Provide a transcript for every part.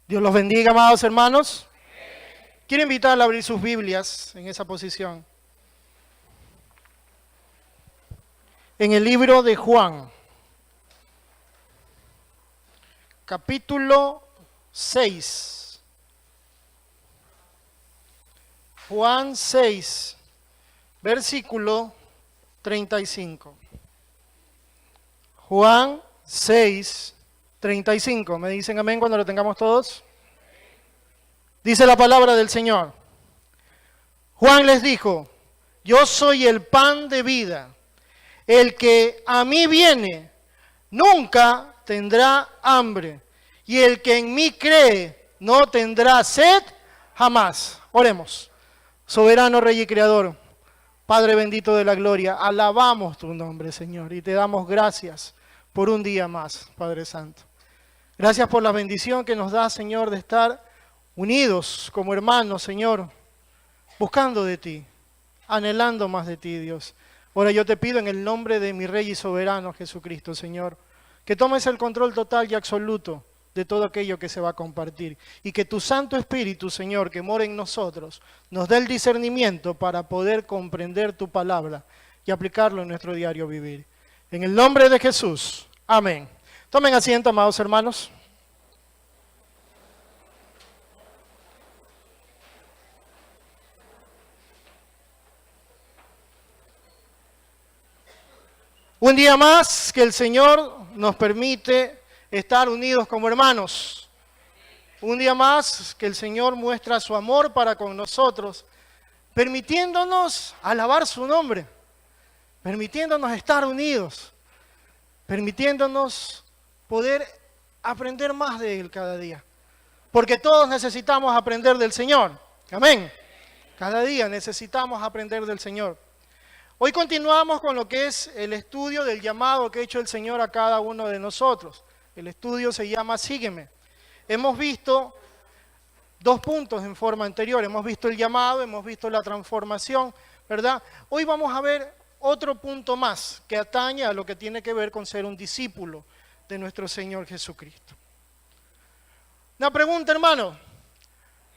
Dios los bendiga, amados hermanos. Quiero invitarle a abrir sus Biblias en esa posición. En el libro de Juan, capítulo 6. Juan 6, versículo 35. Juan 6, 35. ¿Me dicen amén cuando lo tengamos todos? Dice la palabra del Señor. Juan les dijo: yo soy el pan de vida. El que a mí viene nunca tendrá hambre, y el que en mí cree no tendrá sed jamás. Oremos. Soberano Rey y Creador, Padre bendito de la gloria, alabamos tu nombre, Señor, y te damos gracias por un día más, Padre Santo. Gracias por la bendición que nos da, Señor, de estar unidos como hermanos, Señor, buscando de ti, anhelando más de ti, Dios. Ahora yo te pido en el nombre de mi Rey y Soberano Jesucristo, Señor, que tomes el control total y absoluto de todo aquello que se va a compartir. Y que tu Santo Espíritu, Señor, que mora en nosotros, nos dé el discernimiento para poder comprender tu palabra y aplicarlo en nuestro diario vivir. En el nombre de Jesús. Amén. Tomen asiento, amados hermanos. Un día más que el Señor nos permite estar unidos como hermanos. Un día más que el Señor muestra su amor para con nosotros, permitiéndonos alabar su nombre, permitiéndonos estar unidos, permitiéndonos poder aprender más de Él cada día. Porque todos necesitamos aprender del Señor. Amén. Cada día necesitamos aprender del Señor. Hoy continuamos con lo que es el estudio del llamado que ha hecho el Señor a cada uno de nosotros. El estudio se llama Sígueme. Hemos visto dos puntos en forma anterior. Hemos visto el llamado, hemos visto la transformación, ¿verdad? Hoy vamos a ver otro punto más que atañe a lo que tiene que ver con ser un discípulo de nuestro Señor Jesucristo. Una pregunta, hermano.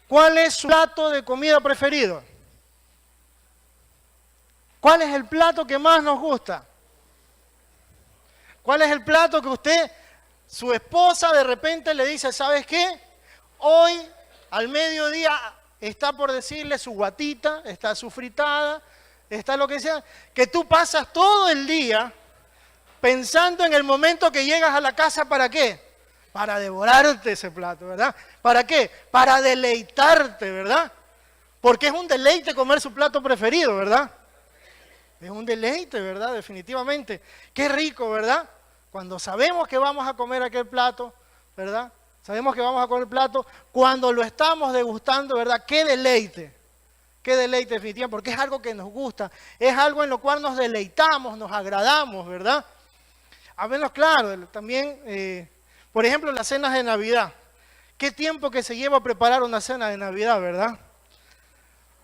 ¿Cuál es su plato de comida preferido? ¿Cuál es el plato que más nos gusta? ¿Cuál es el plato que usted, su esposa, de repente le dice: ¿sabes qué? Hoy, al mediodía, está por decirle su guatita, está su fritada, está lo que sea, que tú pasas todo el día pensando en el momento que llegas a la casa, ¿para qué? Para devorarte ese plato, ¿verdad? ¿Para qué? Para deleitarte, ¿verdad? Porque es un deleite comer su plato preferido, ¿verdad? Es un deleite, ¿verdad? Definitivamente. Qué rico, ¿verdad? Cuando sabemos que vamos a comer aquel plato, ¿verdad? Sabemos que vamos a comer el plato, cuando lo estamos degustando, ¿verdad? Qué deleite definitivamente, porque es algo que nos gusta, es algo en lo cual nos deleitamos, nos agradamos, ¿verdad? A menos claro, también, por ejemplo, las cenas de Navidad. ¿Qué tiempo que se lleva a preparar una cena de Navidad, verdad?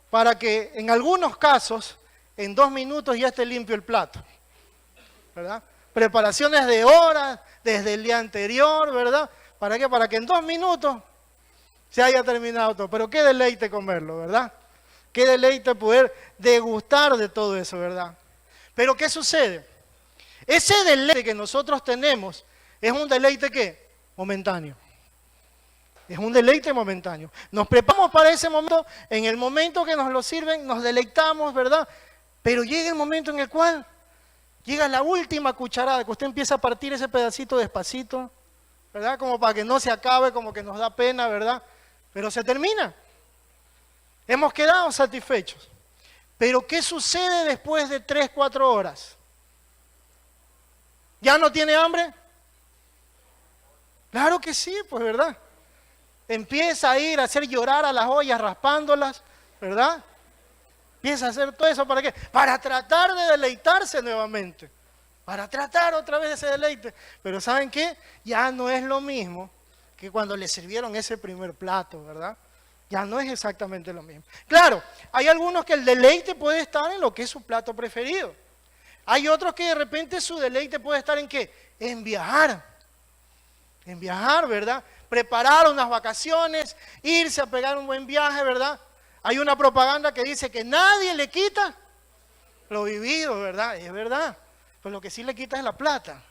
Para que en algunos casos, en 2 minutos ya esté limpio el plato, ¿verdad? Preparaciones de horas, desde el día anterior, ¿verdad? ¿Para qué? Para que en 2 minutos se haya terminado todo. Pero qué deleite comerlo, ¿verdad? Qué deleite poder degustar de todo eso, ¿verdad? Pero ¿qué sucede? Ese deleite que nosotros tenemos es un deleite ¿qué? Momentáneo. Es un deleite momentáneo. Nos preparamos para ese momento, en el momento que nos lo sirven, nos deleitamos, ¿verdad? Pero llega el momento en el cual llega la última cucharada, que usted empieza a partir ese pedacito despacito, ¿verdad? Como para que no se acabe, como que nos da pena, ¿verdad? Pero se termina. Hemos quedado satisfechos. Pero ¿qué sucede después de 3, 4 horas? ¿Ya no tiene hambre? Claro que sí, pues, ¿verdad? Empieza a ir a hacer llorar a las ollas raspándolas, ¿verdad? Empieza a hacer todo eso, ¿para qué? Para tratar de deleitarse nuevamente. Para tratar otra vez ese deleite. Pero ¿saben qué? Ya no es lo mismo que cuando le sirvieron ese primer plato, ¿verdad? Ya no es exactamente lo mismo. Claro, hay algunos que el deleite puede estar en lo que es su plato preferido. Hay otros que de repente su deleite puede estar en ¿qué? En viajar, ¿verdad? preparar unas vacaciones, irse a pegar un buen viaje, ¿verdad? Hay una propaganda que dice que nadie le quita lo vivido, ¿verdad? Es verdad. Pues lo que sí le quita es la plata.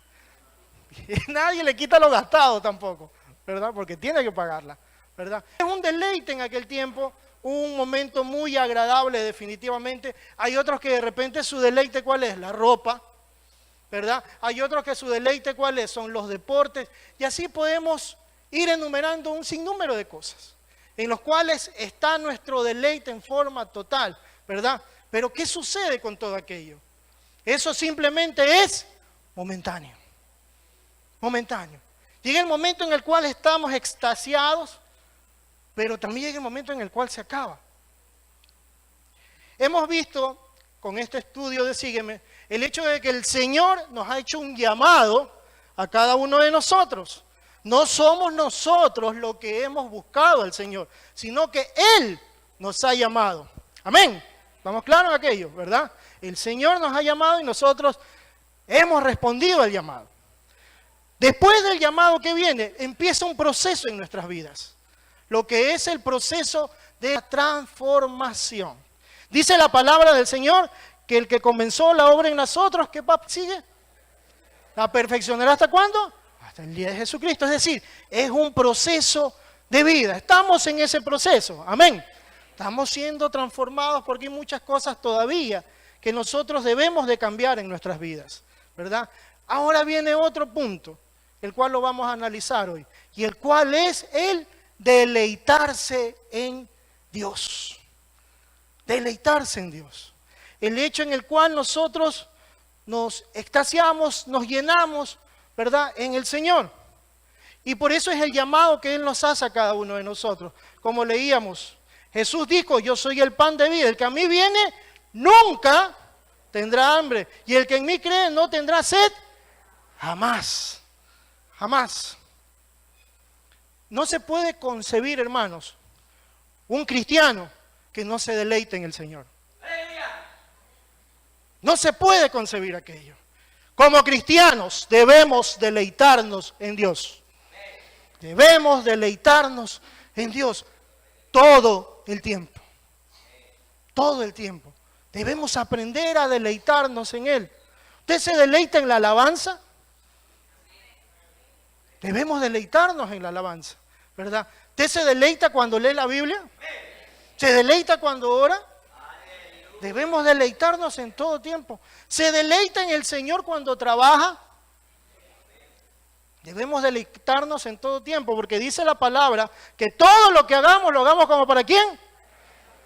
Nadie le quita lo gastado tampoco, ¿verdad? Porque tiene que pagarla, ¿verdad? Es un deleite en aquel tiempo, un momento muy agradable definitivamente. Hay otros que de repente su deleite, ¿cuál es? La ropa, ¿verdad? Hay otros que su deleite, ¿cuál es? Son los deportes. Y así podemos ir enumerando un sinnúmero de cosas en los cuales está nuestro deleite en forma total, ¿verdad? Pero ¿qué sucede con todo aquello? Eso simplemente es momentáneo. Momentáneo. Llega el momento en el cual estamos extasiados, pero también llega el momento en el cual se acaba. Hemos visto con este estudio de Sígueme el hecho de que el Señor nos ha hecho un llamado a cada uno de nosotros. No somos nosotros los que hemos buscado al Señor, sino que Él nos ha llamado. Amén. ¿Estamos claros en aquello, verdad? El Señor nos ha llamado y nosotros hemos respondido al llamado. Después del llamado que viene, empieza un proceso en nuestras vidas. Lo que es el proceso de transformación. Dice la palabra del Señor que el que comenzó la obra en nosotros, ¿qué sigue? ¿La perfeccionará hasta cuándo? Hasta el día de Jesucristo. Es decir, es un proceso de vida. Estamos en ese proceso. Amén. Estamos siendo transformados porque hay muchas cosas todavía que nosotros debemos de cambiar en nuestras vidas, ¿verdad? Ahora viene otro punto, el cual lo vamos a analizar hoy, y el cual es el deleitarse en Dios. Deleitarse en Dios. El hecho en el cual nosotros nos extasiamos, nos llenamos, ¿verdad?, en el Señor. Y por eso es el llamado que Él nos hace a cada uno de nosotros. Como leíamos, Jesús dijo, yo soy el pan de vida, el que a mí viene nunca tendrá hambre, y el que en mí cree no tendrá sed jamás, jamás. No se puede concebir, hermanos, un cristiano que no se deleite en el Señor. No se puede concebir aquello. Como cristianos debemos deleitarnos en Dios. Debemos deleitarnos en Dios todo el tiempo. Todo el tiempo. Debemos aprender a deleitarnos en Él. ¿Usted se deleita en la alabanza? Debemos deleitarnos en la alabanza, ¿verdad? ¿Usted se deleita cuando lee la Biblia? ¿Se deleita cuando ora? Debemos deleitarnos en todo tiempo. ¿Se deleita en el Señor cuando trabaja? Debemos deleitarnos en todo tiempo, porque dice la palabra que todo lo que hagamos, lo hagamos como para ¿quién?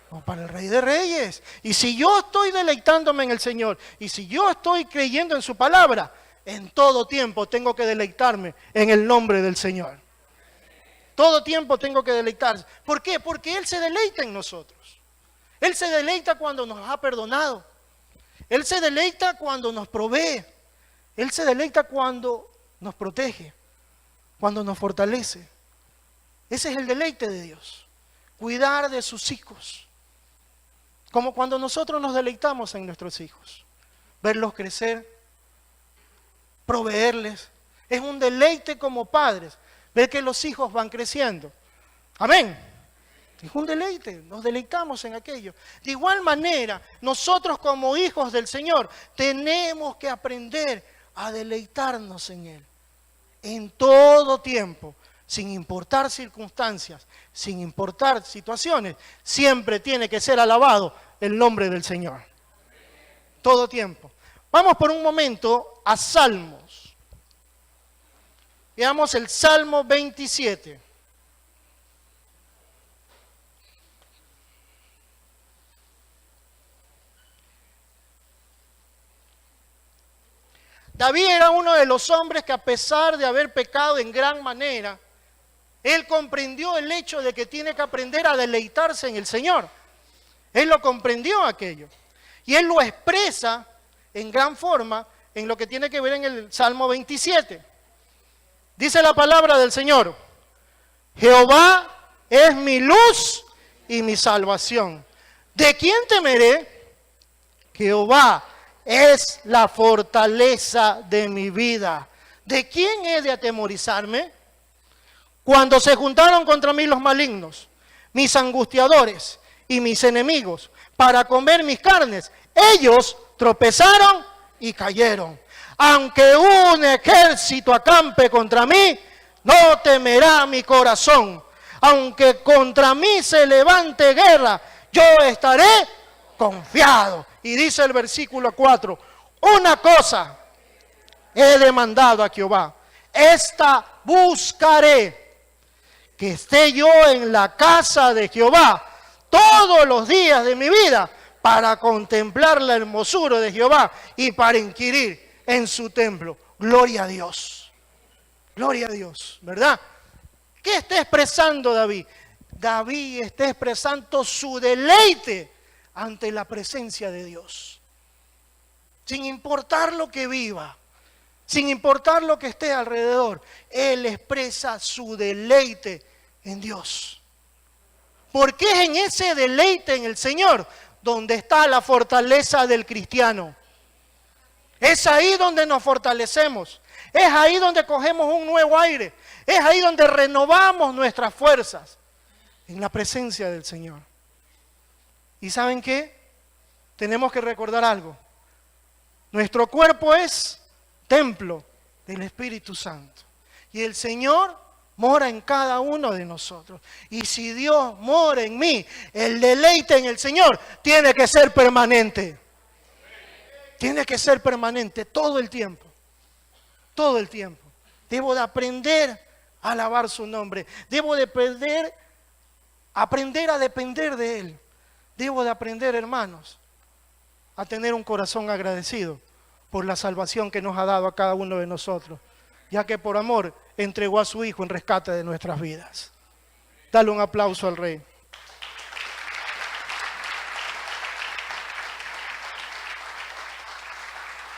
Como para el Rey de Reyes. Y si yo estoy deleitándome en el Señor, y si yo estoy creyendo en su palabra, en todo tiempo tengo que deleitarme en el nombre del Señor. Todo tiempo tengo que deleitarse. ¿Por qué? Porque Él se deleita en nosotros. Él se deleita cuando nos ha perdonado. Él se deleita cuando nos provee. Él se deleita cuando nos protege, cuando nos fortalece. Ese es el deleite de Dios. Cuidar de sus hijos. Como cuando nosotros nos deleitamos en nuestros hijos. Verlos crecer, proveerles. Es un deleite como padres ver que los hijos van creciendo. Amén. Es un deleite, nos deleitamos en aquello. De igual manera, nosotros como hijos del Señor tenemos que aprender a deleitarnos en Él. En todo tiempo, sin importar circunstancias, sin importar situaciones, siempre tiene que ser alabado el nombre del Señor. Todo tiempo. Vamos por un momento a Salmos. Veamos el Salmo 27. David era uno de los hombres que, a pesar de haber pecado en gran manera, él comprendió el hecho de que tiene que aprender a deleitarse en el Señor. Él lo comprendió aquello. Y él lo expresa en gran forma en lo que tiene que ver en el Salmo 27. Dice la palabra del Señor: Jehová es mi luz y mi salvación. ¿De quién temeré? Jehová es la fortaleza de mi vida. ¿De quién he de atemorizarme? Cuando se juntaron contra mí los malignos, mis angustiadores y mis enemigos, para comer mis carnes, ellos tropezaron y cayeron. Aunque un ejército acampe contra mí, no temerá mi corazón. Aunque contra mí se levante guerra, yo estaré confiado. Y dice el versículo 4, una cosa he demandado a Jehová, esta buscaré, que esté yo en la casa de Jehová todos los días de mi vida, para contemplar la hermosura de Jehová y para inquirir en su templo. Gloria a Dios. Gloria a Dios, ¿verdad? ¿Qué está expresando David? David está expresando su deleite ante la presencia de Dios. Sin importar lo que viva, sin importar lo que esté alrededor, él expresa su deleite en Dios. Porque es en ese deleite en el Señor donde está la fortaleza del cristiano. Es ahí donde nos fortalecemos. Es ahí donde cogemos un nuevo aire. Es ahí donde renovamos nuestras fuerzas. En la presencia del Señor. ¿Y saben qué? Tenemos que recordar algo. Nuestro cuerpo es templo del Espíritu Santo. Y el Señor mora en cada uno de nosotros. Y si Dios mora en mí, el deleite en el Señor tiene que ser permanente. Tiene que ser permanente todo el tiempo. Todo el tiempo. Debo de aprender a alabar su nombre. Debo de aprender a depender de Él. Debo de aprender, hermanos, a tener un corazón agradecido por la salvación que nos ha dado a cada uno de nosotros, ya que por amor entregó a su Hijo en rescate de nuestras vidas. Dale un aplauso al Rey.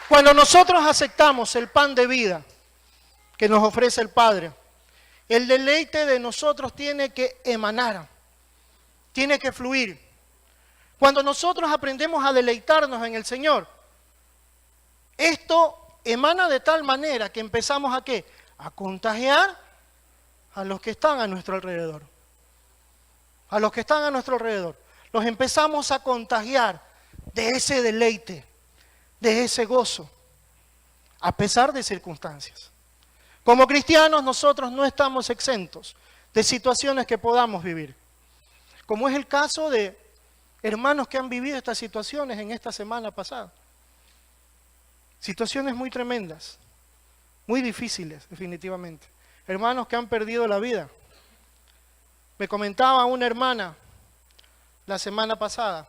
Cuando nosotros aceptamos el pan de vida que nos ofrece el Padre, el deleite de nosotros tiene que emanar, tiene que fluir. Cuando nosotros aprendemos a deleitarnos en el Señor, esto emana de tal manera que empezamos ¿a qué? A contagiar a los que están a nuestro alrededor. A los que están a nuestro alrededor. Los empezamos a contagiar de ese deleite, de ese gozo, a pesar de circunstancias. Como cristianos nosotros no estamos exentos de situaciones que podamos vivir. Como es el caso de hermanos que han vivido estas situaciones en esta semana pasada. Situaciones muy tremendas, muy difíciles definitivamente. Hermanos que han perdido la vida. Me comentaba una hermana la semana pasada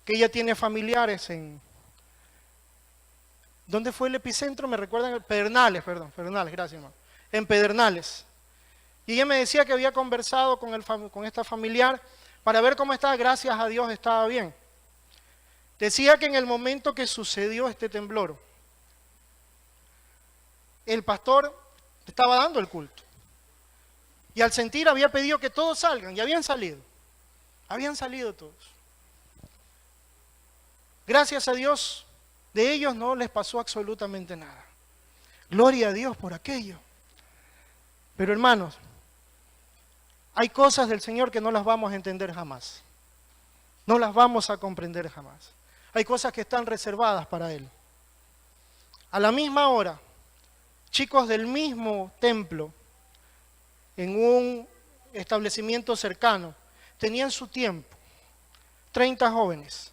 que ella tiene familiares en... ¿Dónde fue el epicentro? ¿Me recuerdan? Pedernales, gracias hermano. En Pedernales. Y ella me decía que había conversado con esta familiar para ver cómo estaba. Gracias a Dios estaba bien. Decía que en el momento que sucedió este temblor, el pastor estaba dando el culto. Y al sentir había pedido que todos salgan, y habían salido. Habían salido todos. Gracias a Dios, de ellos no les pasó absolutamente nada. Gloria a Dios por aquello. Pero hermanos, hay cosas del Señor que no las vamos a entender jamás. No las vamos a comprender jamás. Hay cosas que están reservadas para Él. A la misma hora, chicos del mismo templo, en un establecimiento cercano, tenían su tiempo, 30 jóvenes.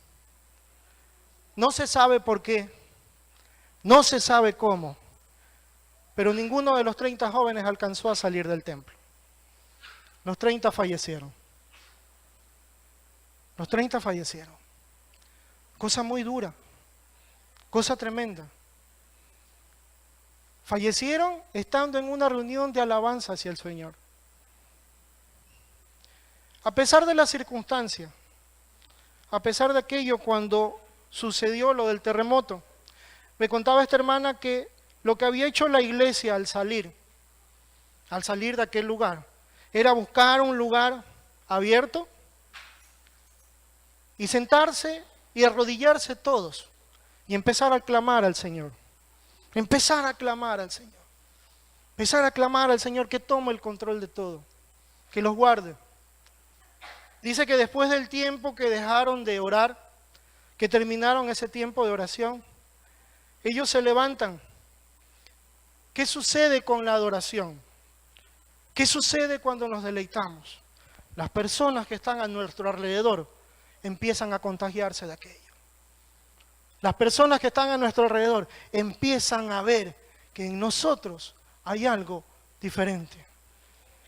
No se sabe por qué, no se sabe cómo, pero ninguno de los 30 jóvenes alcanzó a salir del templo. Los 30 fallecieron. Los 30 fallecieron. Cosa muy dura, cosa tremenda. Fallecieron estando en una reunión de alabanza hacia el Señor. A pesar de la circunstancia, a pesar de aquello cuando sucedió lo del terremoto, me contaba esta hermana que lo que había hecho la iglesia al salir de aquel lugar, era buscar un lugar abierto y sentarse y arrodillarse todos y empezar a clamar al Señor. Empezar a clamar al Señor. Empezar a clamar al Señor que tome el control de todo, que los guarde. Dice que después del tiempo que dejaron de orar, que terminaron ese tiempo de oración, ellos se levantan. ¿Qué sucede con la adoración? ¿Qué sucede cuando nos deleitamos? Las personas que están a nuestro alrededor empiezan a contagiarse de aquello. Las personas que están a nuestro alrededor empiezan a ver que en nosotros hay algo diferente.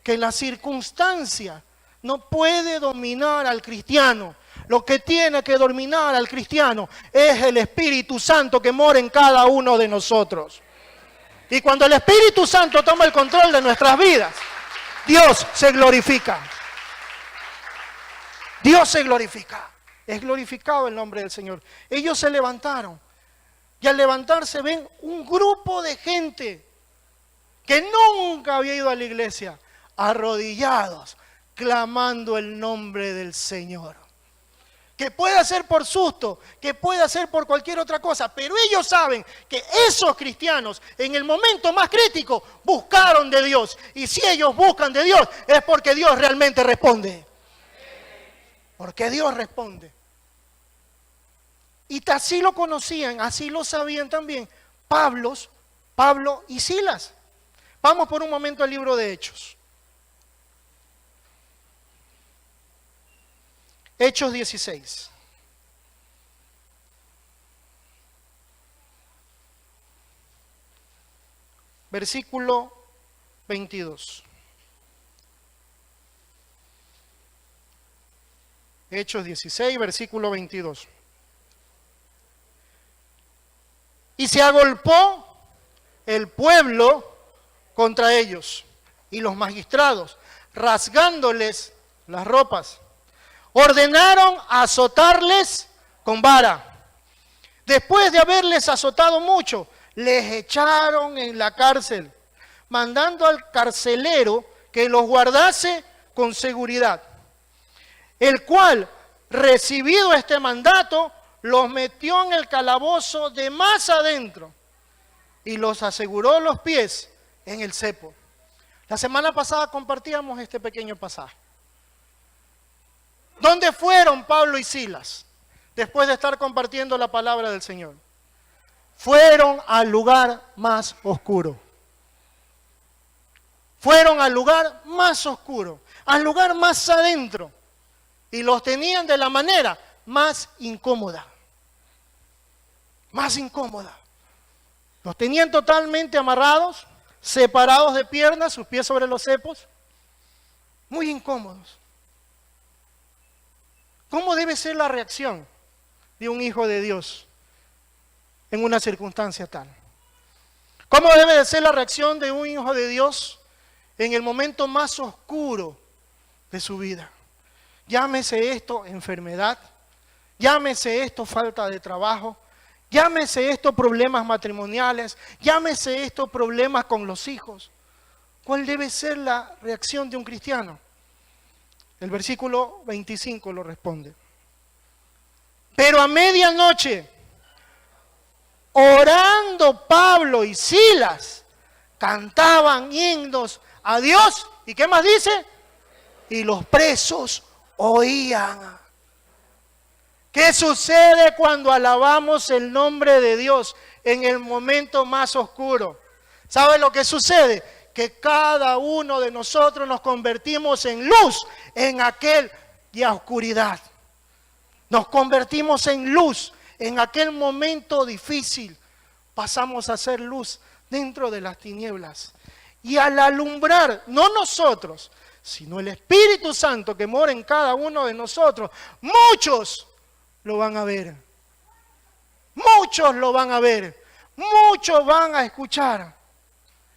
Que la circunstancia no puede dominar al cristiano. Lo que tiene que dominar al cristiano es el Espíritu Santo que mora en cada uno de nosotros. Y cuando el Espíritu Santo toma el control de nuestras vidas, Dios se glorifica. Dios se glorifica. Es glorificado el nombre del Señor. Ellos se levantaron. Y al levantarse ven un grupo de gente que nunca había ido a la iglesia, arrodillados, clamando el nombre del Señor. Que puede ser por susto, que puede ser por cualquier otra cosa, pero ellos saben que esos cristianos en el momento más crítico buscaron de Dios. Y si ellos buscan de Dios es porque Dios realmente responde. Porque Dios responde. Y así lo conocían, así lo sabían también Pablo y Silas. Vamos por un momento al libro de Hechos. Hechos 16. Versículo 22. Hechos 16, versículo 22. Y se agolpó el pueblo contra ellos y los magistrados, rasgándoles las ropas, ordenaron azotarles con vara. Después de haberles azotado mucho, les echaron en la cárcel, mandando al carcelero que los guardase con seguridad, el cual, recibido este mandato, los metió en el calabozo de más adentro y los aseguró los pies en el cepo. La semana pasada compartíamos este pequeño pasaje. ¿Dónde fueron Pablo y Silas después de estar compartiendo la palabra del Señor? Fueron al lugar más oscuro. Fueron al lugar más oscuro, al lugar más adentro. Y los tenían de la manera más incómoda. Más incómoda. Los tenían totalmente amarrados, separados de piernas, sus pies sobre los cepos. Muy incómodos. ¿Cómo debe ser la reacción de un hijo de Dios en una circunstancia tal? ¿Cómo debe de ser la reacción de un hijo de Dios en el momento más oscuro de su vida? Llámese esto enfermedad, llámese esto falta de trabajo, llámese esto problemas matrimoniales, llámese esto problemas con los hijos. ¿Cuál debe ser la reacción de un cristiano? El versículo 25 lo responde. Pero a medianoche, orando Pablo y Silas, cantaban himnos a Dios. ¿Y qué más dice? Y los presos oían. ¿Qué sucede cuando alabamos el nombre de Dios en el momento más oscuro? ¿Sabe lo que sucede? Que cada uno de nosotros nos convertimos en luz en aquella oscuridad. Nos convertimos en luz en aquel momento difícil. Pasamos a ser luz dentro de las tinieblas. Y al alumbrar, no nosotros, sino el Espíritu Santo que mora en cada uno de nosotros, muchos lo van a ver. Muchos lo van a ver. Muchos van a escuchar.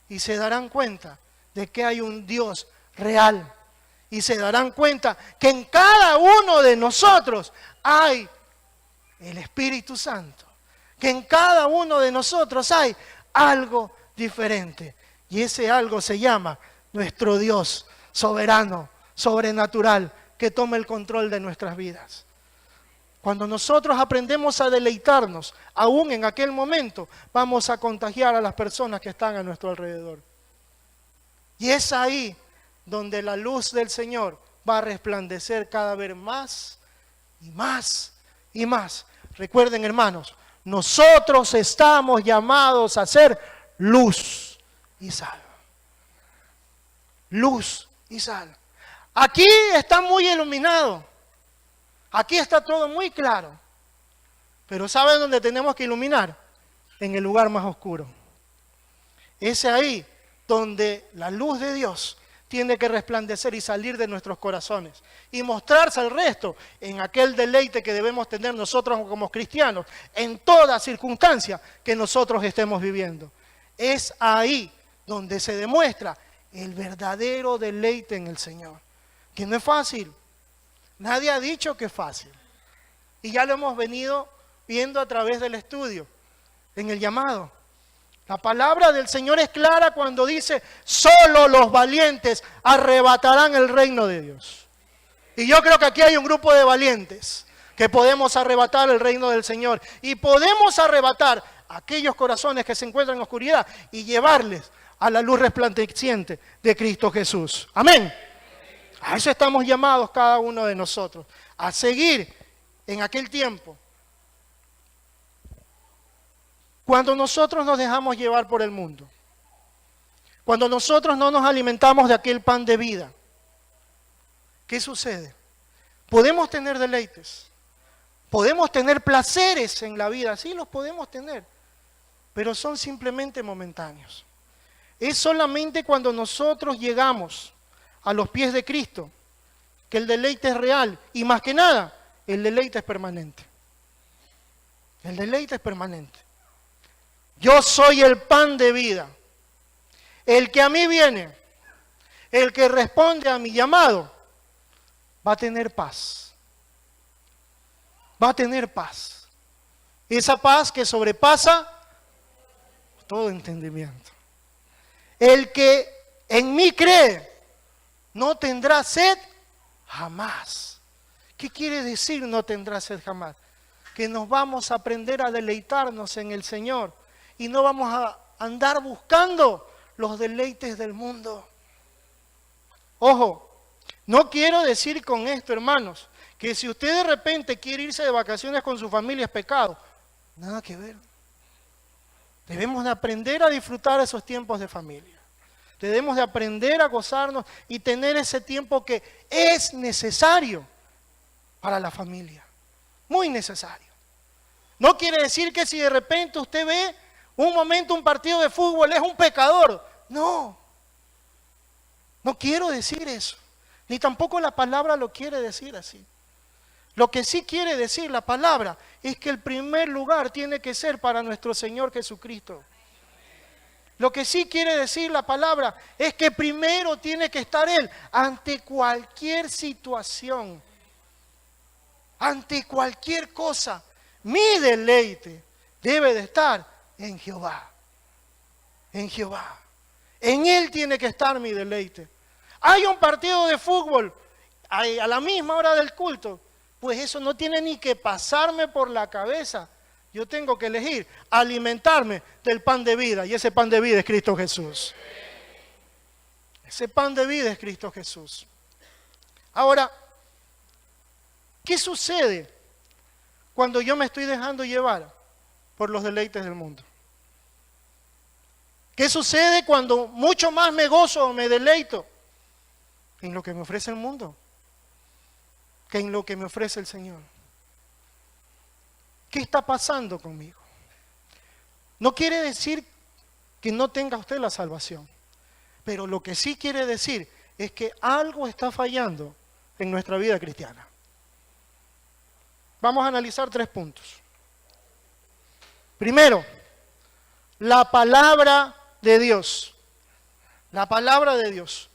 Y se darán cuenta de que hay un Dios real. Y se darán cuenta que en cada uno de nosotros hay el Espíritu Santo. Que en cada uno de nosotros hay algo diferente. Y ese algo se llama nuestro Dios soberano, sobrenatural, que toma el control de nuestras vidas. Cuando nosotros aprendemos a deleitarnos, aún en aquel momento, vamos a contagiar a las personas que están a nuestro alrededor. Y es ahí donde la luz del Señor va a resplandecer cada vez más y más y más. Recuerden, hermanos, nosotros estamos llamados a ser luz y sal. Luz y sal. Aquí está muy iluminado. Aquí está todo muy claro. Pero ¿saben dónde tenemos que iluminar? En el lugar más oscuro. Es ahí donde la luz de Dios tiene que resplandecer y salir de nuestros corazones y mostrarse al resto en aquel deleite que debemos tener nosotros como cristianos en toda circunstancia que nosotros estemos viviendo. Es ahí donde se demuestra el verdadero deleite en el Señor, que no es fácil. Nadie ha dicho que es fácil. Y ya lo hemos venido viendo a través del estudio, en el llamado. La palabra del Señor es clara cuando dice, solo los valientes arrebatarán el reino de Dios. Y yo creo que aquí hay un grupo de valientes que podemos arrebatar el reino del Señor. Y podemos arrebatar aquellos corazones que se encuentran en oscuridad y llevarles a la luz resplandeciente de Cristo Jesús. Amén. A eso estamos llamados cada uno de nosotros, a seguir en aquel tiempo. Cuando nosotros nos dejamos llevar por el mundo, cuando nosotros no nos alimentamos de aquel pan de vida, ¿qué sucede? Podemos tener deleites, podemos tener placeres en la vida, sí los podemos tener, pero son simplemente momentáneos. Es solamente cuando nosotros llegamos a los pies de Cristo que el deleite es real y más que nada, el deleite es permanente. El deleite es permanente. Yo soy el pan de vida. El que a mí viene, el que responde a mi llamado, va a tener paz. Va a tener paz. Esa paz que sobrepasa todo entendimiento. El que en mí cree, no tendrá sed jamás. ¿Qué quiere decir no tendrá sed jamás? Que nos vamos a aprender a deleitarnos en el Señor. Y no vamos a andar buscando los deleites del mundo. Ojo, no quiero decir con esto, hermanos, que si usted de repente quiere irse de vacaciones con su familia es pecado. Nada que ver. Debemos de aprender a disfrutar esos tiempos de familia. Debemos de aprender a gozarnos y tener ese tiempo que es necesario para la familia. Muy necesario. No quiere decir que si de repente usted ve un momento, un partido de fútbol, es un pecador. No. No quiero decir eso. Ni tampoco la palabra lo quiere decir así. Lo que sí quiere decir la palabra es que el primer lugar tiene que ser para nuestro Señor Jesucristo. Lo que sí quiere decir la palabra es que primero tiene que estar Él ante cualquier situación. Ante cualquier cosa. Mi deleite debe de estar en Jehová. En Jehová. En Él tiene que estar mi deleite. Hay un partido de fútbol a la misma hora del culto. Pues eso no tiene ni que pasarme por la cabeza. Yo tengo que elegir alimentarme del pan de vida. Y ese pan de vida es Cristo Jesús. Ese pan de vida es Cristo Jesús. Ahora, ¿qué sucede cuando yo me estoy dejando llevar por los deleites del mundo? ¿Qué sucede cuando mucho más me gozo o me deleito en lo que me ofrece el mundo que en lo que me ofrece el Señor? ¿Qué está pasando conmigo? No quiere decir que no tenga usted la salvación, pero lo que sí quiere decir es que algo está fallando en nuestra vida cristiana. Vamos a analizar 3 puntos. Primero, la palabra de Dios. La palabra de Dios.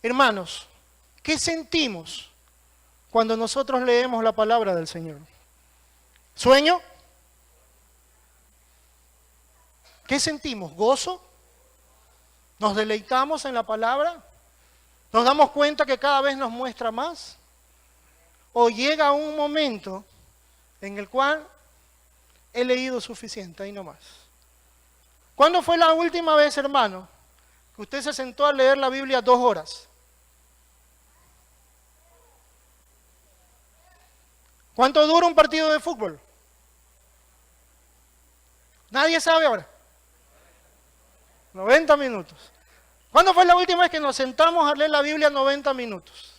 Hermanos, ¿qué sentimos cuando nosotros leemos la palabra del Señor? ¿Sueño? ¿Qué sentimos? ¿Gozo? ¿Nos deleitamos en la palabra? ¿Nos damos cuenta que cada vez nos muestra más? ¿O llega un momento en el cual he leído suficiente, ahí nomás? ¿Cuándo fue la última vez, hermano, que usted se sentó a leer la Biblia 2 horas? ¿Cuánto dura un partido de fútbol? Nadie sabe ahora. 90 minutos. ¿Cuándo fue la última vez que nos sentamos a leer la Biblia 90 minutos?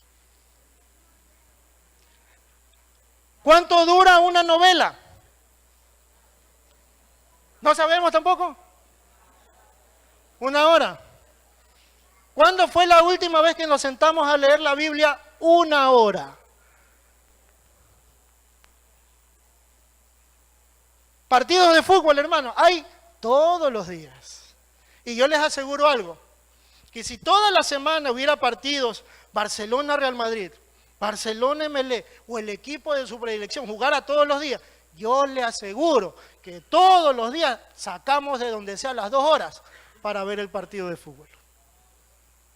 ¿Cuánto dura una novela? ¿No sabemos tampoco? 1 hora. ¿Cuándo fue la última vez que nos sentamos a leer la Biblia 1 hora? Partidos de fútbol, hermano, hay todos los días. Y yo les aseguro algo, que si toda la semana hubiera partidos Barcelona-Real Madrid, Barcelona-MLE o el equipo de su predilección jugara todos los días, yo le aseguro que todos los días sacamos de donde sea las 2 horas para ver el partido de fútbol.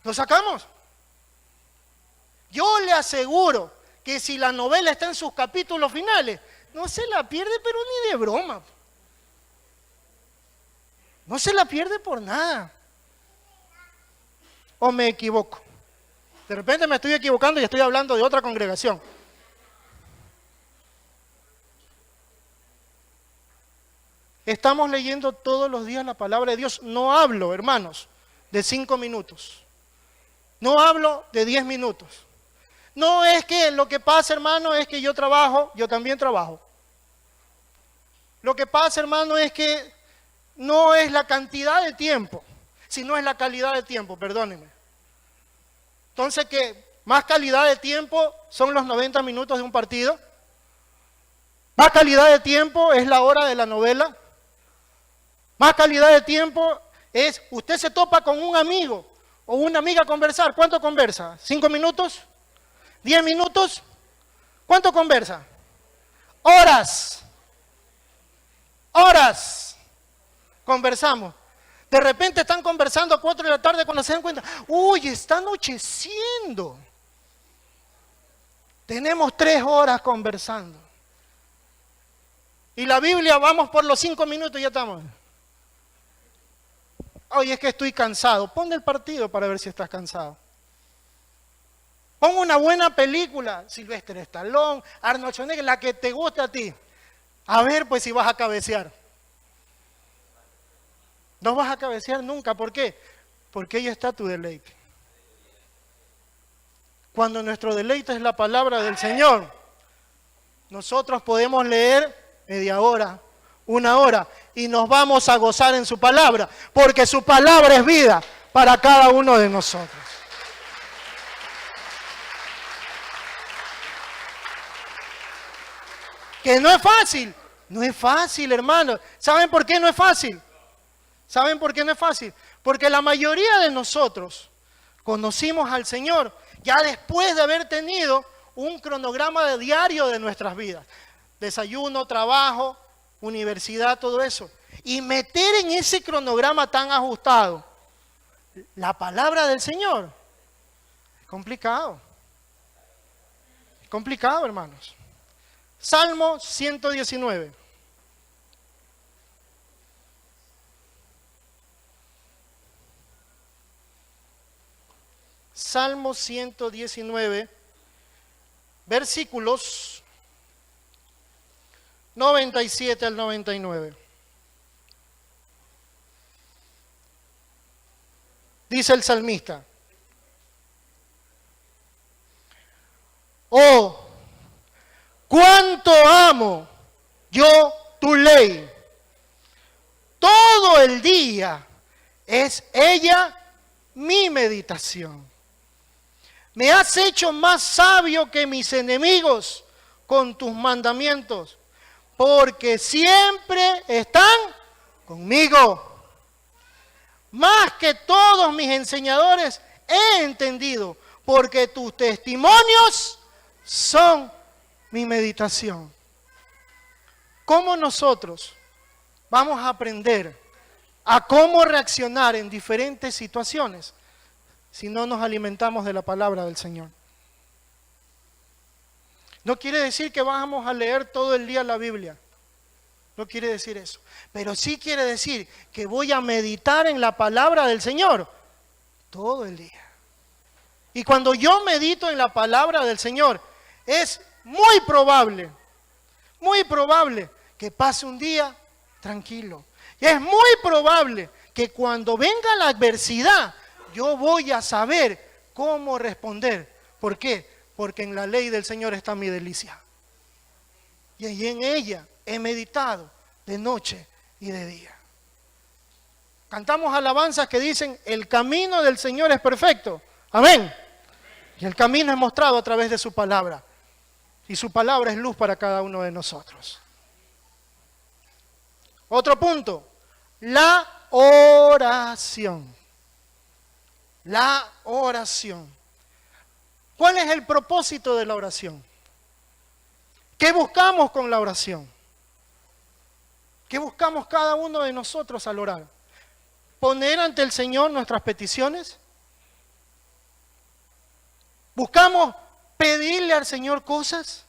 ¿Lo sacamos? Yo le aseguro que si la novela está en sus capítulos finales, no se la pierde, pero ni de broma. No se la pierde por nada. ¿O me equivoco? De repente me estoy equivocando y estoy hablando de otra congregación. Estamos leyendo todos los días la palabra de Dios. No hablo, hermanos, de 5 minutos. No hablo de 10 minutos. No es que lo que pasa, hermano, es que yo trabajo, yo también trabajo. Lo que pasa, hermano, es que no es la cantidad de tiempo, sino es la calidad de tiempo, perdónenme. Entonces, ¿qué? ¿Más calidad de tiempo son los 90 minutos de un partido? ¿Más calidad de tiempo es la hora de la novela? ¿Más calidad de tiempo es usted se topa con un amigo o una amiga a conversar? ¿Cuánto conversa? ¿5 minutos? ¿10 minutos? ¿Cuánto conversa? Horas. Horas conversamos. De repente están conversando a 4 de la tarde cuando se dan cuenta, uy, está anocheciendo. Tenemos 3 horas conversando. Y la Biblia, vamos por los 5 minutos y ya estamos. Oye, es que estoy cansado. Pon el partido para ver si estás cansado. Pon una buena película, Sylvester Stallone, Arnold Schwarzenegger, la que te guste a ti. A ver, pues si vas a cabecear. No vas a cabecear nunca. ¿Por qué? Porque ahí está tu deleite. Cuando nuestro deleite es la palabra del Señor, nosotros podemos leer media hora, 1 hora, y nos vamos a gozar en su palabra, porque su palabra es vida para cada uno de nosotros. Que no es fácil, hermano. ¿Saben por qué no es fácil? ¿Saben por qué no es fácil? Porque la mayoría de nosotros conocimos al Señor ya después de haber tenido un cronograma de diario de nuestras vidas. Desayuno, trabajo, universidad, todo eso. Y meter en ese cronograma tan ajustado la palabra del Señor es complicado. Es complicado, hermanos. Salmo 119. Salmo 119, versículos 97 al 99. Dice el salmista: oh, cuánto amo yo tu ley. Todo el día es ella mi meditación. Me has hecho más sabio que mis enemigos con tus mandamientos, porque siempre están conmigo. Más que todos mis enseñadores he entendido, porque tus testimonios son mi meditación. ¿Cómo nosotros vamos a aprender a cómo reaccionar en diferentes situaciones si no nos alimentamos de la palabra del Señor? No quiere decir que vamos a leer todo el día la Biblia. No quiere decir eso. Pero sí quiere decir que voy a meditar en la palabra del Señor todo el día. Y cuando yo medito en la palabra del Señor, es muy probable que pase un día tranquilo. Y es muy probable que cuando venga la adversidad, yo voy a saber cómo responder. ¿Por qué? Porque en la ley del Señor está mi delicia. Y en ella he meditado de noche y de día. Cantamos alabanzas que dicen, el camino del Señor es perfecto. Amén. Y el camino es mostrado a través de su palabra. Y su palabra es luz para cada uno de nosotros. Otro punto, la oración. La oración. ¿Cuál es el propósito de la oración? ¿Qué buscamos con la oración? ¿Qué buscamos cada uno de nosotros al orar? ¿Poner ante el Señor nuestras peticiones? ¿Buscamos pedirle al Señor cosas?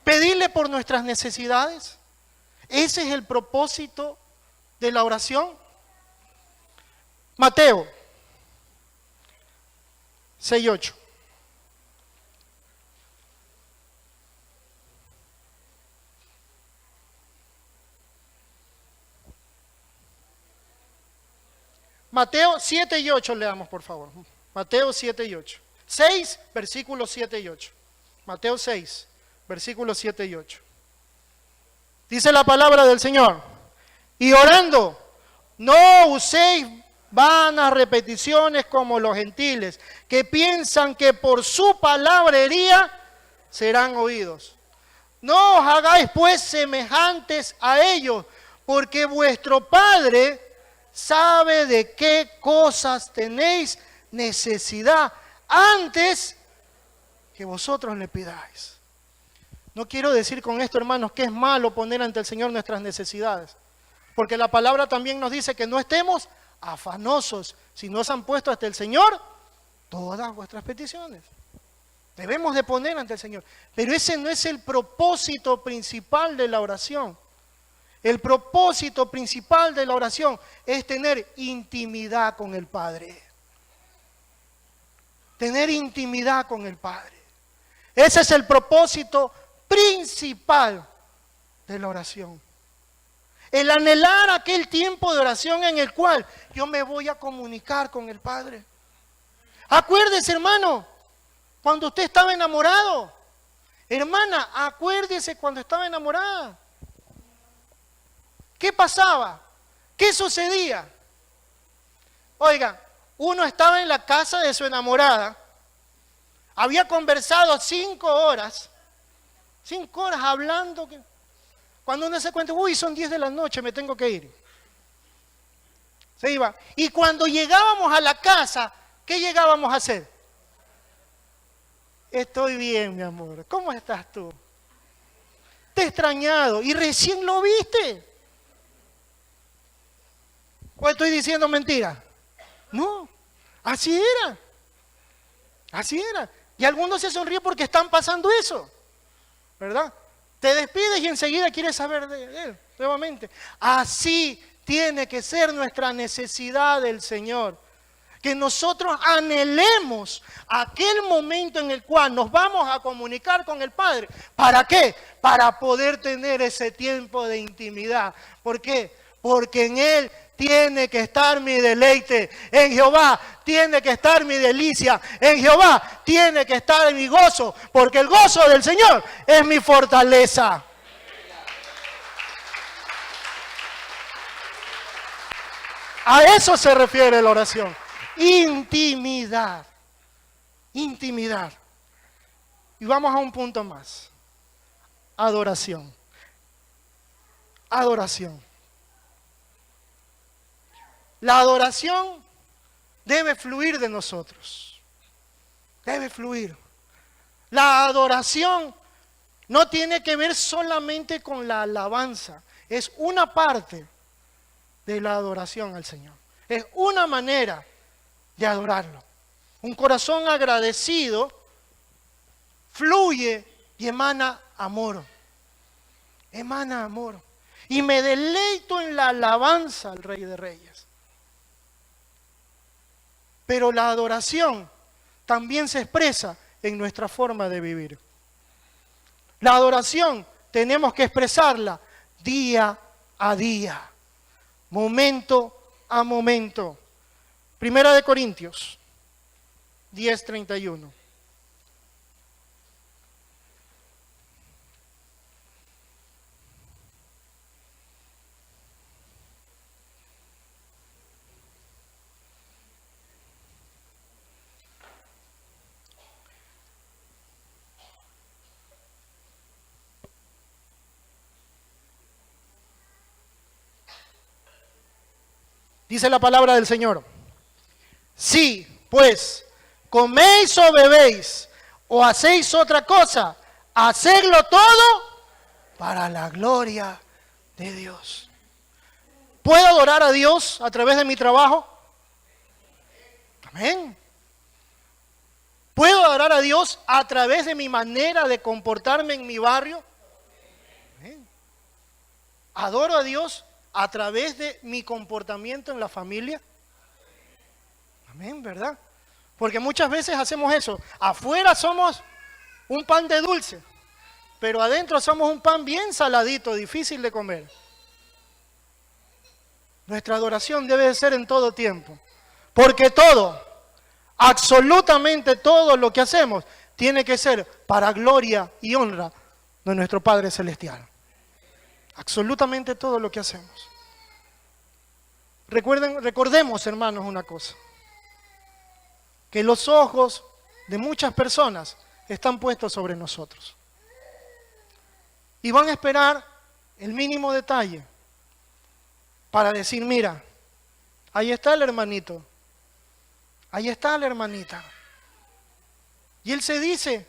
¿Pedirle por nuestras necesidades? ¿Ese es el propósito de la oración? Mateo 6:8. Mateo 7 y 8 leamos, por favor. Mateo 7 y 8. 6, versículos 7 y 8. Mateo 6, versículos 7 y 8. Dice la palabra del Señor. Y orando, no uséis vanas repeticiones como los gentiles, que piensan que por su palabrería serán oídos. No os hagáis pues semejantes a ellos, porque vuestro Padre sabe de qué cosas tenéis necesidad antes que vosotros le pidáis. No quiero decir con esto, hermanos, que es malo poner ante el Señor nuestras necesidades, porque la palabra también nos dice que no estemos afanosos, si no se han puesto ante el Señor todas vuestras peticiones. Debemos de poner ante el Señor, pero ese no es el propósito principal de la oración. El propósito principal de la oración es tener intimidad con el Padre. Tener intimidad con el Padre. Ese es el propósito principal de la oración. El anhelar aquel tiempo de oración en el cual yo me voy a comunicar con el Padre. Acuérdese, hermano, cuando usted estaba enamorado. Hermana, acuérdese cuando estaba enamorada. ¿Qué pasaba? ¿Qué sucedía? Oiga, uno estaba en la casa de su enamorada, había conversado 5 horas hablando. Cuando uno se cuenta, uy, son 10 de la noche, me tengo que ir. Se iba. Y cuando llegábamos a la casa, ¿qué llegábamos a hacer? Estoy bien, mi amor. ¿Cómo estás tú? Te he extrañado y recién lo viste. ¿O estoy diciendo mentira? No, así era. Así era. Y algunos se sonríen porque están pasando eso, ¿verdad? Te despides y enseguida quieres saber de él nuevamente. Así tiene que ser nuestra necesidad del Señor. Que nosotros anhelemos aquel momento en el cual nos vamos a comunicar con el Padre. ¿Para qué? Para poder tener ese tiempo de intimidad. ¿Por qué? Porque en Él tiene que estar mi deleite. En Jehová tiene que estar mi delicia. En Jehová tiene que estar mi gozo. Porque el gozo del Señor es mi fortaleza. A eso se refiere la oración. Intimidad. Intimidad. Y vamos a un punto más. Adoración. Adoración. La adoración debe fluir de nosotros. Debe fluir. La adoración no tiene que ver solamente con la alabanza. Es una parte de la adoración al Señor. Es una manera de adorarlo. Un corazón agradecido fluye y emana amor. Emana amor. Y me deleito en la alabanza al Rey de Reyes. Pero la adoración también se expresa en nuestra forma de vivir. La adoración tenemos que expresarla día a día, momento a momento. Primera de Corintios 10:31. Dice la palabra del Señor: si, pues, coméis o bebéis o hacéis otra cosa, hacedlo todo para la gloria de Dios. ¿Puedo adorar a Dios a través de mi trabajo? Amén. ¿Puedo adorar a Dios a través de mi manera de comportarme en mi barrio? Amén. ¿Adoro a Dios a través de mi comportamiento en la familia? Amén, ¿verdad? Porque muchas veces hacemos eso. Afuera somos un pan de dulce, pero adentro somos un pan bien saladito, difícil de comer. Nuestra adoración debe de ser en todo tiempo. Porque todo, absolutamente todo lo que hacemos, tiene que ser para gloria y honra de nuestro Padre Celestial. Absolutamente todo lo que hacemos. Recordemos, hermanos, una cosa. Que los ojos de muchas personas están puestos sobre nosotros. Y van a esperar el mínimo detalle para decir: mira, ahí está el hermanito, ahí está la hermanita. Y él se dice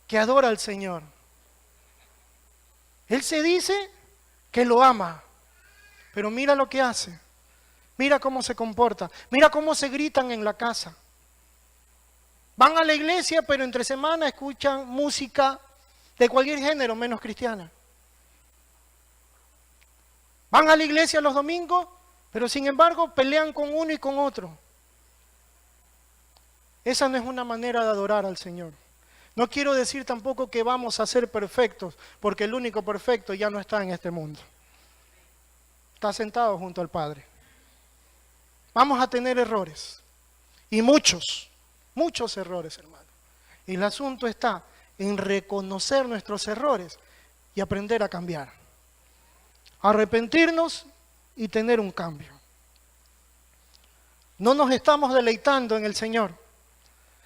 que adora al Señor. Él se dice que lo ama, pero mira lo que hace. Mira cómo se comporta, mira cómo se gritan en la casa. Van a la iglesia, pero entre semana escuchan música de cualquier género menos cristiana. Van a la iglesia los domingos, pero sin embargo pelean con uno y con otro. Esa no es una manera de adorar al Señor. No quiero decir tampoco que vamos a ser perfectos, porque el único perfecto ya no está en este mundo. Está sentado junto al Padre. Vamos a tener errores, y muchos errores, hermano. Y el asunto está en reconocer nuestros errores y aprender a cambiar. Arrepentirnos y tener un cambio. No nos estamos deleitando en el Señor.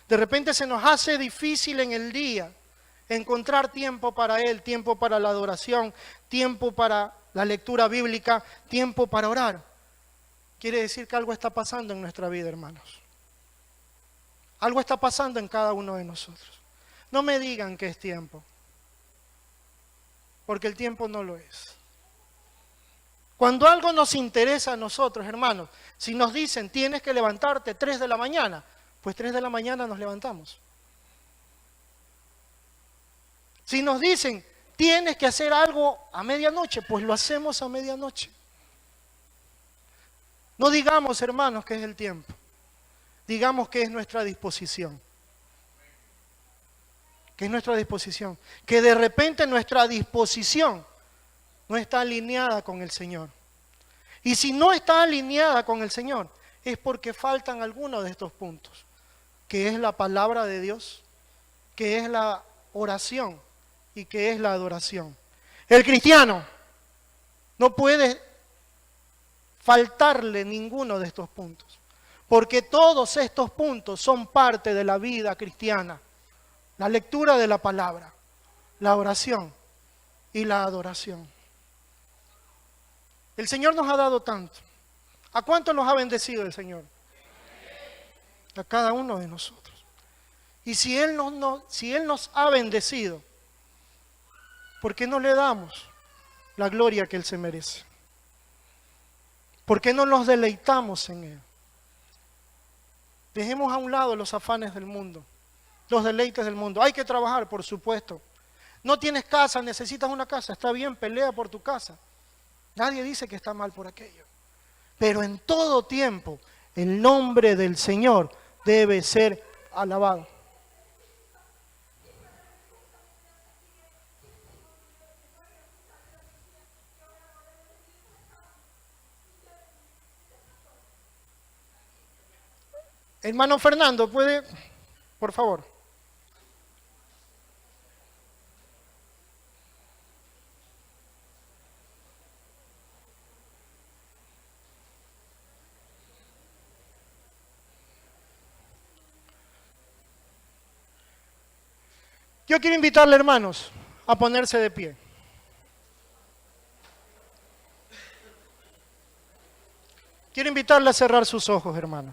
De repente se nos hace difícil en el día encontrar tiempo para Él, tiempo para la adoración, tiempo para la lectura bíblica, tiempo para orar. Quiere decir que algo está pasando en nuestra vida, hermanos. Algo está pasando en cada uno de nosotros. No me digan que es tiempo, porque el tiempo no lo es. Cuando algo nos interesa a nosotros, hermanos, si nos dicen tienes que levantarte 3 de la mañana, pues 3 de la mañana nos levantamos. Si nos dicen tienes que hacer algo a medianoche, pues lo hacemos a medianoche. No digamos, hermanos, que es el tiempo. Digamos que es nuestra disposición. Que es nuestra disposición. Que de repente nuestra disposición no está alineada con el Señor. Y si no está alineada con el Señor, es porque faltan algunos de estos puntos. Que es la palabra de Dios, que es la oración y que es la adoración. El cristiano no puede faltarle ninguno de estos puntos, porque todos estos puntos son parte de la vida cristiana. La lectura de la palabra, la oración y la adoración. El Señor nos ha dado tanto. ¿A cuánto nos ha bendecido el Señor? A cada uno de nosotros. Y si Él nos ha bendecido, ¿por qué no le damos la gloria que Él se merece? ¿Por qué no nos deleitamos en Él? Dejemos a un lado los afanes del mundo, los deleites del mundo. Hay que trabajar, por supuesto. No tienes casa, necesitas una casa. Está bien, pelea por tu casa. Nadie dice que está mal por aquello. Pero en todo tiempo, El nombre del Señor debe ser alabado. Hermano Fernando, ¿puede, por favor? Yo quiero invitarle, hermanos, a ponerse de pie. Quiero invitarle a cerrar sus ojos, hermano.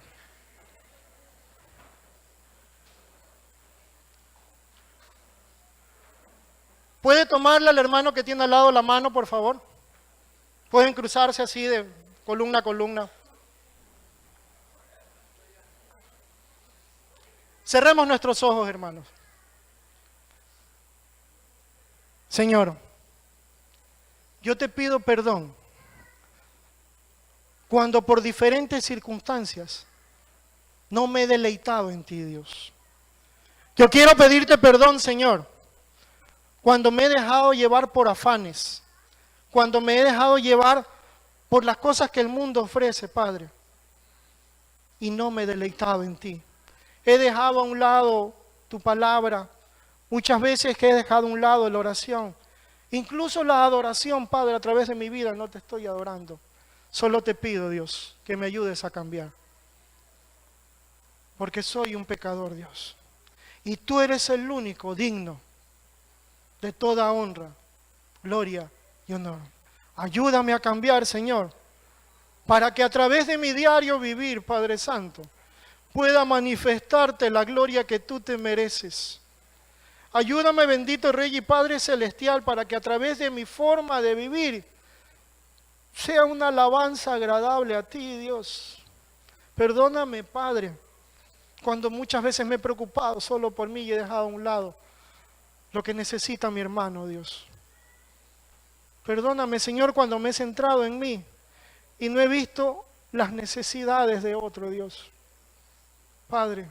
¿Puede tomarle al hermano que tiene al lado la mano, por favor? Pueden cruzarse así de columna a columna. Cerremos nuestros ojos, hermanos. Señor, yo te pido perdón cuando por diferentes circunstancias no me he deleitado en ti, Dios. Yo quiero pedirte perdón, Señor, cuando me he dejado llevar por afanes, cuando me he dejado llevar por las cosas que el mundo ofrece, Padre, y no me he deleitado en ti. He dejado a un lado tu palabra, muchas veces que he dejado a un lado la oración, incluso la adoración, Padre, a través de mi vida no te estoy adorando. Solo te pido, Dios, que me ayudes a cambiar, porque soy un pecador, Dios, y tú eres el único digno de toda honra, gloria y honor. Ayúdame a cambiar, Señor, para que a través de mi diario vivir, Padre Santo, pueda manifestarte la gloria que tú te mereces. Ayúdame, bendito Rey y Padre Celestial, para que a través de mi forma de vivir sea una alabanza agradable a ti, Dios. Perdóname, Padre, cuando muchas veces me he preocupado solo por mí y he dejado a un lado lo que necesita mi hermano, Dios. Perdóname, Señor, cuando me he centrado en mí y no he visto las necesidades de otro, Dios. Padre,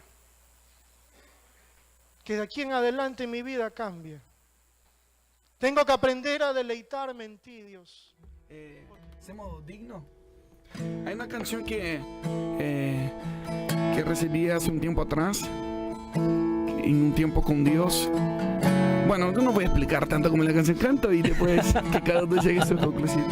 que de aquí en adelante mi vida cambie. Tengo que aprender a deleitarme en ti, Dios. ¿Somos dignos? Hay una canción que recibí hace un tiempo atrás, en un tiempo con Dios. Bueno, no voy a explicar tanto como la canción canto y después que cada uno llegue a su conclusión.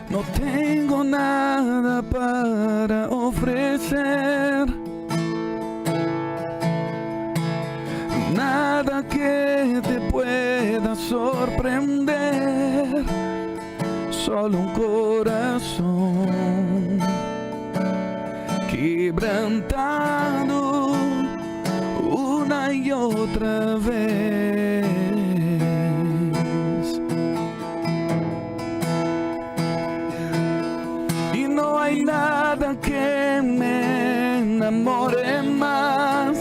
No tengo nada para ofrecer, nada que te pueda sorprender, solo un corazón quebrantado una y otra vez. Y no hay nada que me enamore más,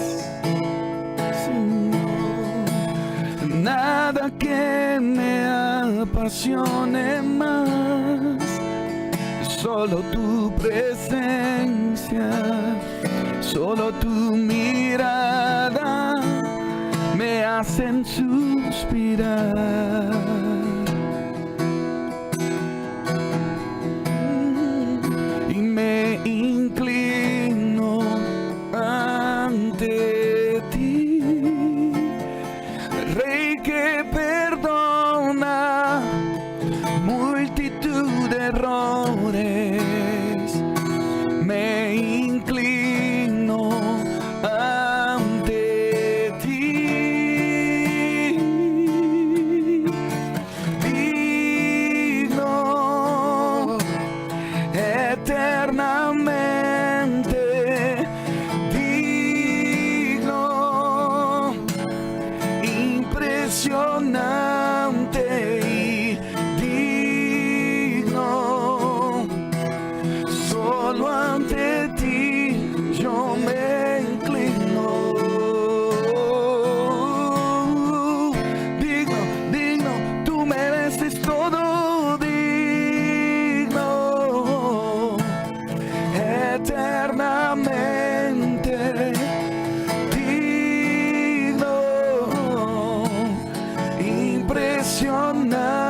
nada que me apasione más, solo tu presencia, solo tu mirada me hacen suspirar. Y me inclino ante ti, Rey que perdona multitud de errores. Me inclino ante ti, este es todo digno, eternamente digno, impresionante.